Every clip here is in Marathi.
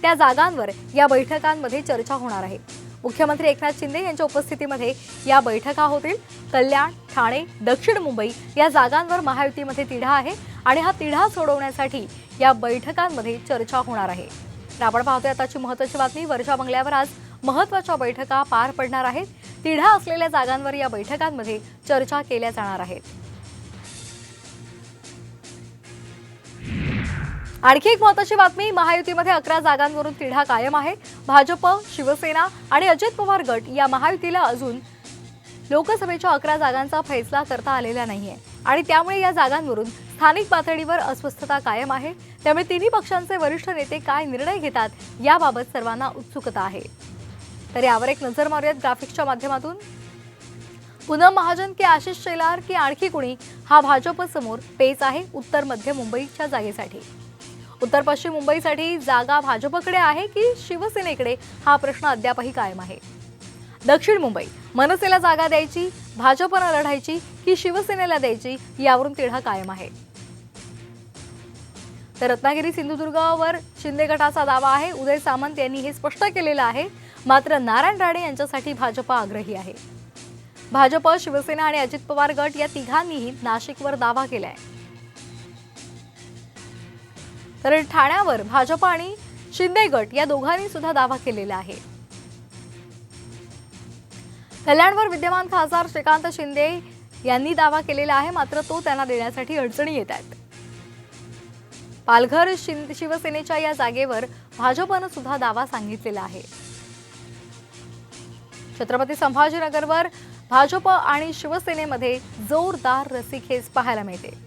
त्या जागांवर या बैठकांमध्ये चर्चा होणार आहे। मुख्यमंत्री एकनाथ शिंदे यांच्या उपस्थितीमध्ये या बैठका होतील। कल्याण, ठाणे, दक्षिण मुंबई या जागांवर महायुतीमध्ये तिढा आहे आणि हा तिढा सोडवण्यासाठी या बैठकांमध्ये चर्चा होणार आहे। आपण पाहतोय आताची महत्त्वाची बातमी। वर्षा बंगल्यावर आज महत्त्वाच्या बैठका पार पडणार आहेत। तिढा असलेल्या जागांवर या बैठकांमध्ये चर्चा केल्या जाणार आहेत। आणखी एक महत्त्वाची बातमी, महायुतीमध्ये 11 जागांवरून तिढा कायम आहे। भाजप, शिवसेना आणि अजित पवार गट या महायुतीला अजून लोकसभेच्या 11 जागांचा फैसला करता आलेला नाहीये आणि त्यामुळे या जागांवरून स्थानिक पातळीवर अस्वस्थता कायम आहे। त्यामुळे तिन्ही पक्षांचे वरिष्ठ नेते काय निर्णय घेतात याबाबत सर्वांना उत्सुकता आहे। तर यावर एक नजर मारूयात ग्राफिक्सच्या माध्यमातून। पूनम महाजन की आशिष शेलार की आणखी कुणी, हा भाजप समोर पेच आहे उत्तर मध्य मुंबईच्या जागेसाठी। उत्तर पश्चिम मुंबईसाठी जागा भाजपकडे आहे की शिवसेनेकडे, हा प्रश्न अद्यापही कायम आहे। दक्षिण मुंबई, मनसेला जागा द्यायची, भाजपला लढायची की शिवसेनेला द्यायची, यावरून तिढा कायम आहे। तर रत्नागिरी, सिंधुदुर्गवर शिंदे गटाचा दावा आहे। उदय सामंत यांनी हे स्पष्ट केलेलं आहे। मात्र नारायण राणे यांच्यासाठी भाजप आग्रही आहे। भाजप, शिवसेना आणि अजित पवार गट या तिघांनीही नाशिकवर दावा केलाय। तर ठाण्यावर भाजप आणि शिंदे गट या दोघांनी सुद्धा दावा केलेला आहे। कल्याणवर विद्यमान खासदार श्रीकांत शिंदे यांनी दावा केलेला आहे, मात्र तो त्यांना देण्यासाठी अडचणी येत आहेत। पालघर शिवसेनेच्या या जागेवर भाजपनं सुद्धा दावा सांगितलेला आहे। छत्रपती संभाजीनगरवर भाजप आणि शिवसेनेमध्ये जोरदार रस्सीखेच पाहायला मिळते।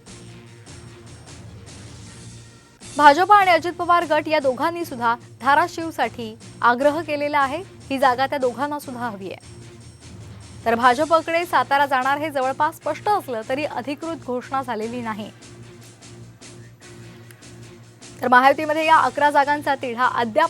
भाजप आणि अजित पवार गट या दोघांनी सुद्धा धाराशिवसाठी आग्रह केलेला आहे। ही जागा त्या दोघांना सुद्धा हवी आहे। तर भाजपकडे सातारा जाणार हे जवळपास स्पष्ट असलं तरी अधिकृत घोषणा झालेली नाही। तर महायुतीमध्ये या 11 जागांचा तिढा अद्याप